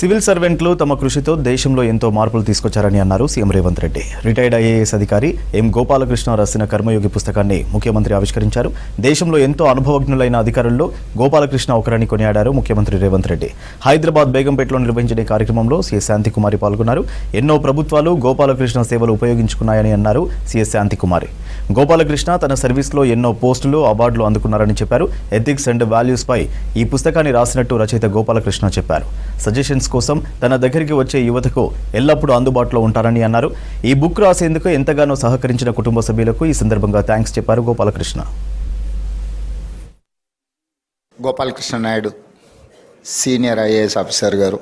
Civil సర్వెంట్లు తమ కృషితో దేశంలో ఎంతో మార్పులు తీసుకొచ్చారని అన్నారు CM Revanth Reddy. Retired IAS అధికారి ఎం గోపాలకృష్ణ రాసిన కర్మయోగి పుస్తకాన్ని ముఖ్యమంత్రి ఆవిష్కరించారు. దేశంలో ఎంతో అనుభవజ్ఞులైన అధికారుల్లో గోపాలకృష్ణ ఒకరని కొనియాడారు ముఖ్యమంత్రి రేవంత్ రెడ్డి. హైదరాబాద్ బేగంపేటలో నిర్వహించిన కార్యక్రమంలో సీఎస్ శాంతికుమారి పాల్గొన్నారు. ఎన్నో ప్రభుత్వాలు గోపాలకృష్ణ సేవలు ఉపయోగించుకున్నాయని అన్నారు సీఎస్ శాంతికుమారి. గోపాలకృష్ణ తన సర్వీస్లో ఎన్నో పోస్టులు, అవార్డులు అందుకున్నారని చెప్పారు. ఎథిక్స్ అండ్ వాల్యూస్ పై ఈ పుస్తకాన్ని రాసినట్టు రచయిత గోపాలకృష్ణ చెప్పారు. సజెషన్స్ కోసం తన దగ్గరికి వచ్చే యువతకు ఎల్లప్పుడూ అందుబాటులో ఉంటారని అన్నారు. ఈ బుక్ రాసేందుకు ఎంతగానో సహకరించిన కుటుంబ సభ్యులకు ఈ సందర్భంగా థ్యాంక్స్ చెప్పారు Gopalakrishna. Gopalakrishna Naidu senior IAS officer గారు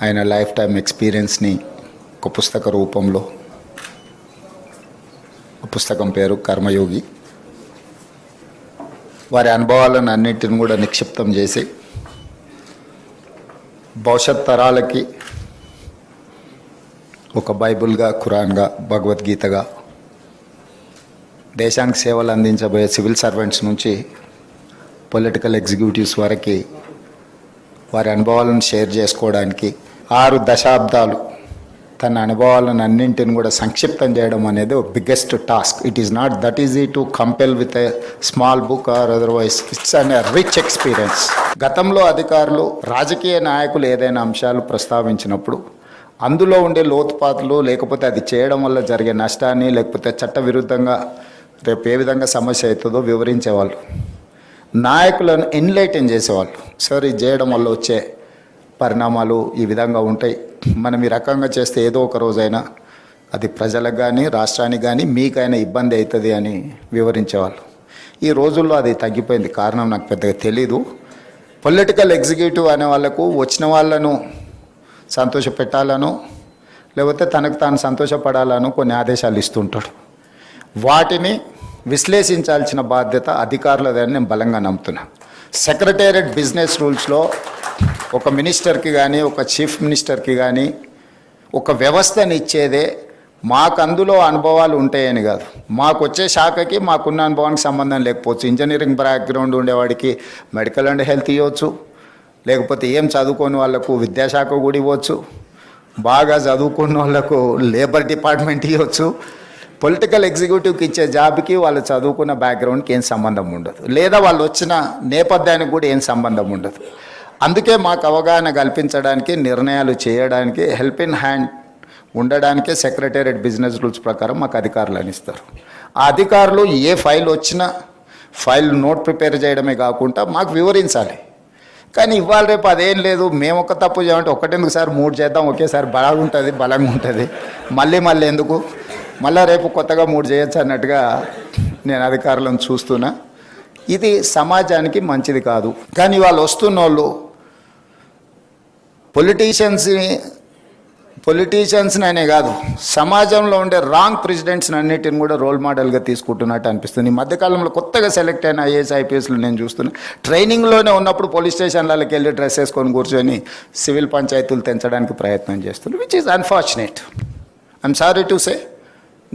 ఆయన లైఫ్ టైం ఎక్స్పీరియన్స్ని ఒక పుస్తక రూపంలో, పుస్తకం పేరు కర్మయోగి, వారి అనుభవాలను అన్నింటిని కూడా నిక్షిప్తం చేసి భవిష్యత్ తరాలకి ఒక బైబుల్గా, ఖురాన్గా, భగవద్గీతగా దేశానికి సేవలు అందించబోయే సివిల్ సర్వెంట్స్ నుంచి పొలిటికల్ ఎగ్జిక్యూటివ్స్ వరకు వారి అనుభవాలను షేర్ చేసుకోవడానికి 6 దశాబ్దాలు తన అనుభవాలను అన్నింటిని కూడా సంక్షిప్తం చేయడం అనేది ఒక biggest task. It is not that easy to compel with a small book or otherwise. It's an rich experience. గతంలో అధికారులు, రాజకీయ నాయకులు ఏదైనా అంశాలు ప్రస్తావించినప్పుడు అందులో ఉండే లోతుపాతులు, లేకపోతే అది చేయడం వల్ల జరిగే నష్టాన్ని, లేకపోతే చట్టవిరుద్ధంగా రేపు ఏ విధంగా సమస్య అవుతుందో వివరించేవాళ్ళు. నాయకులను ఎన్లైటన్ చేసేవాళ్ళు. సార్, ఇది చేయడం వల్ల వచ్చే పరిణామాలు ఈ విధంగా ఉంటాయి, మనం ఈ రకంగా చేస్తే ఏదో ఒక రోజైనా అది ప్రజలకు కానీ, రాష్ట్రానికి కానీ, మీకైనా ఇబ్బంది అవుతుంది అని వివరించేవాళ్ళు. ఈ రోజుల్లో అది తగ్గిపోయింది. కారణం నాకు పెద్దగా తెలీదు. పొలిటికల్ ఎగ్జిక్యూటివ్ అనే వాళ్ళకు వచ్చిన వాళ్ళను సంతోషపెట్టాలను, లేకపోతే తనకు తాను సంతోషపడాలను కొన్ని ఆదేశాలు ఇస్తుంటాడు. వాటిని విశ్లేషించాల్సిన బాధ్యత అధికారులదని నేను బలంగా నమ్ముతున్నాను. సెక్రటేరియట్ బిజినెస్ రూల్స్లో ఒక మినిస్టర్కి కానీ, ఒక చీఫ్ మినిస్టర్కి కానీ ఒక వ్యవస్థని ఇచ్చేదే మాకు అందులో అనుభవాలు ఉంటాయని కాదు. మాకు వచ్చే శాఖకి మాకున్న అనుభవానికి సంబంధం లేకపోవచ్చు. ఇంజనీరింగ్ బ్యాక్గ్రౌండ్ ఉండేవాడికి మెడికల్ అండ్ హెల్త్ ఇవ్వచ్చు, లేకపోతే ఏం చదువుకోని వాళ్ళకు విద్యాశాఖ కూడా ఇవ్వచ్చు, బాగా చదువుకున్న వాళ్ళకు లేబర్ డిపార్ట్మెంట్ ఇవ్వచ్చు. పొలిటికల్ ఎగ్జిక్యూటివ్కి ఇచ్చే జాబ్కి వాళ్ళు చదువుకున్న బ్యాక్గ్రౌండ్కి ఏం సంబంధం ఉండదు, లేదా వాళ్ళు వచ్చిన నేపథ్యానికి కూడా ఏం సంబంధం ఉండదు. అందుకే మాకు అవగాహన కల్పించడానికి, నిర్ణయాలు చేయడానికి, హెల్ప్ ఇన్ హ్యాండ్ ఉండడానికే సెక్రటేరియట్ బిజినెస్ రూల్స్ ప్రకారం మాకు అధికారులు అనిస్తారు. ఆ అధికారులు ఏ ఫైల్ వచ్చినా ఫైల్ నోట్ ప్రిపేర్ చేయడమే కాకుండా మాకు వివరించాలి. కానీ ఇవాళ రేపు అదేం లేదు. మేము ఒక తప్పు చేయమంటే ఒకటెందుకు సార్ 3 చేద్దాం, ఒకేసారి బాగుంటుంది, బలంగా ఉంటుంది, మళ్ళీ ఎందుకు, మళ్ళీ రేపు కొత్తగా 3 చేయొచ్చు అన్నట్టుగా నేను అధికారులను చూస్తున్నా. ఇది సమాజానికి మంచిది కాదు. కానీ వాళ్ళు వస్తున్న వాళ్ళు పొలిటీషియన్స్ని అనే కాదు, సమాజంలో ఉండే రాంగ్ ప్రెసిడెంట్స్ని అన్నిటిని కూడా రోల్ మోడల్గా తీసుకుంటున్నట్టు అనిపిస్తుంది. ఈ మధ్యకాలంలో కొత్తగా సెలెక్ట్ అయిన ఐఏఎస్, ఐపీఎస్లు నేను చూస్తున్నా. ట్రైనింగ్లోనే ఉన్నప్పుడు పోలీస్ స్టేషన్లకి వెళ్ళి డ్రెస్ వేసుకొని కూర్చొని సివిల్ పంచాయతీలు తెంచడానికి ప్రయత్నం చేస్తున్నారు, which is unfortunate. I'm sorry to say.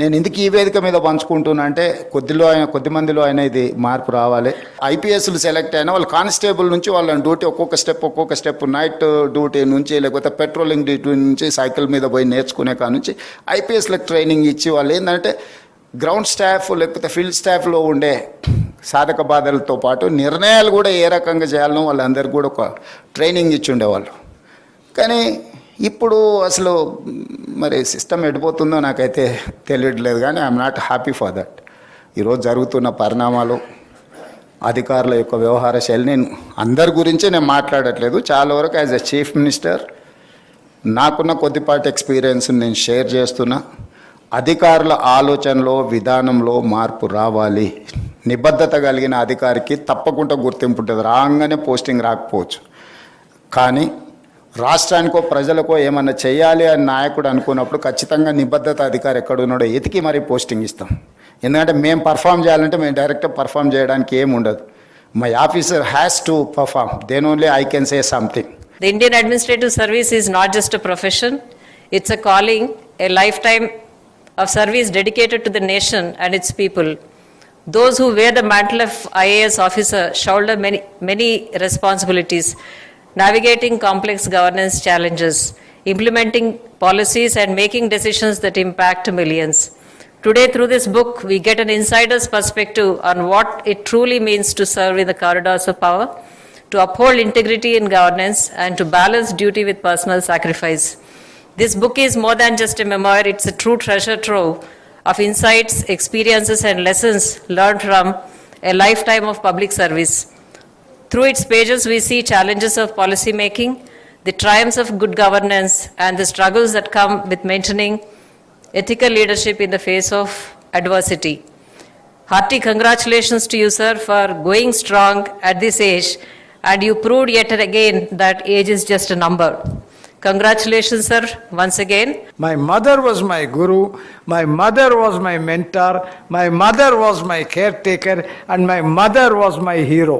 నేను ఎందుకు ఈ వేదిక మీద పంచుకుంటున్నా అంటే కొద్ది మందిలో అయినా ఇది మార్పు రావాలి. ఐపీఎస్లు సెలెక్ట్ అయినా వాళ్ళు కానిస్టేబుల్ నుంచి వాళ్ళని డ్యూటీ ఒక్కొక్క స్టెప్ నైట్ డ్యూటీ నుంచి, లేకపోతే పెట్రోలింగ్ డ్యూటీ నుంచి, సైకిల్ మీద పోయి నేర్చుకునే నుంచి ఐపీఎస్లకు ట్రైనింగ్ ఇచ్చి వాళ్ళు ఏంటంటే గ్రౌండ్ స్టాఫ్ లేకపోతే ఫీల్డ్ స్టాఫ్లో ఉండే సాధక బాధలతో పాటు నిర్ణయాలు కూడా ఏ రకంగా చేయాలనో వాళ్ళందరికీ కూడా ఒక ట్రైనింగ్ ఇచ్చి ఉండేవాళ్ళు. కానీ ఇప్పుడు అసలు మరి సిస్టమ్ ఎడిపోతుందో నాకైతే తెలియట్లేదు. కానీ I'm not happy for that. ఈరోజు జరుగుతున్న పరిణామాలు, అధికారుల యొక్క వ్యవహార శైలి, నేను అందరి గురించి నేను మాట్లాడట్లేదు. చాలా వరకు యాజ్ ఎ చీఫ్ మినిస్టర్ నాకున్న కొద్దిపాటి ఎక్స్పీరియన్స్ నేను షేర్ చేస్తున్నా. అధికారుల ఆలోచనలో, విధానంలో మార్పు రావాలి. నిబద్ధత కలిగిన అధికారికి తప్పకుండా గుర్తింపు ఉంటుంది. రాగానే పోస్టింగ్ రాకపోవచ్చు, కానీ రాష్ట్రానికో ప్రజలకో ఏమన్నా చేయాలి అని నాయకుడు అనుకున్నప్పుడు ఖచ్చితంగా నిబద్ధత అధికారి ఎక్కడున్నాడో ఎతికి మరీ పోస్టింగ్ ఇస్తాం. ఎందుకంటే మేము పర్ఫామ్ చేయాలంటే మేము డైరెక్ట్గా పర్ఫామ్ చేయడానికి ఏమి ఉండదు. My officer has to perform, then only I can say something. The Indian Administrative Service is not just a profession, it's a calling, a lifetime of service dedicated to the nation and its people. Those who wear the mantle of IAS officer shoulder many responsibilities. navigating complex governance challenges, implementing policies and making decisions that impact millions. Today, through this book, we get an insider's perspective on what it truly means to serve in the corridors of power, to uphold integrity in governance, and to balance duty with personal sacrifice. This book is more than just a memoir, it's a true treasure trove of insights, experiences, and lessons learned from a lifetime of public service. Through its pages, we see challenges of policy making, the triumphs of good governance, and the struggles that come with maintaining ethical leadership in the face of adversity. Hearty congratulations to you, sir, for going strong at this age, and you proved yet again that age is just a number. Congratulations, sir, once again. My mother was my guru, my mother was my mentor, my mother was my caretaker, and my mother was my hero.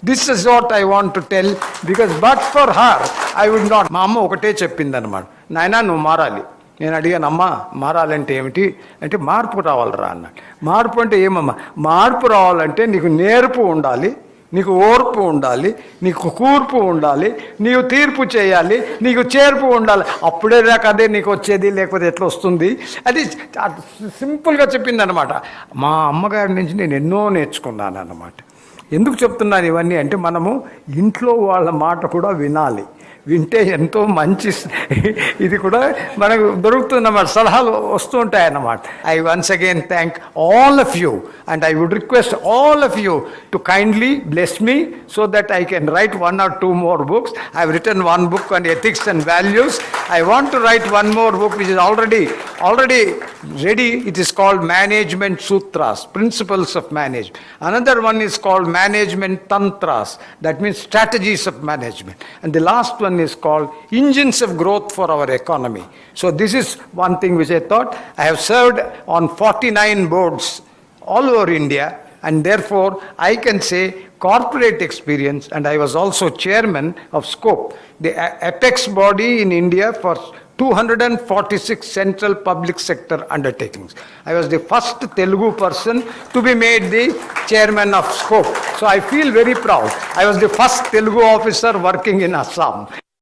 This is what I want to tell, because but for her, I would not. మా అమ్మ ఒకటే చెప్పిందనమాట, నాయనా నువ్వు మారాలి. నేను అడిగాను, అమ్మ మారాలంటే ఏమిటి అంటే మార్పు రావాలరా అన్నాడు. మార్పు అంటే ఏమమ్మా? మార్పు రావాలంటే నీకు నేర్పు ఉండాలి, నీకు ఓర్పు ఉండాలి, నీకు కూర్పు ఉండాలి, నీవు తీర్పు చేయాలి, నీకు చేర్పు ఉండాలి. అప్పుడే దాకా అదే నీకు వచ్చేది, లేకపోతే ఎట్లా వస్తుంది? అది సింపుల్గా చెప్పిందనమాట. మా అమ్మగారి నుంచి నేను ఎన్నో నేర్చుకున్నాను అన్నమాట. ఎందుకు చెప్తున్నాను ఇవన్నీ అంటే, మనము ఇంట్లో వాళ్ళ మాట కూడా వినాలి. వింటే ఎంతో మంచి ఇది కూడా మనకు దొరుకుతుందన్నమాట, సలహాలు వస్తూ ఉంటాయన్నమాట. I once again thank all of you and I would request all of you to kindly bless me so that I can write 1 or 2 more books. I have written one book on ethics and values. I want to write one more book which is already ready. It is called Management Sutras, Principles of Management. Another one is called Management Tantras, that means strategies of management. And the last one is called Engines of Growth for our economy. So this is one thing which I thought. I have served on 49 boards all over India, and therefore I can say corporate experience, and I was also chairman of SCOPE, the apex body in India for 246 central public sector undertakings. I was the first Telugu person to be made the chairman of SCOPE. So I feel very proud. I was the first Telugu officer working in Assam.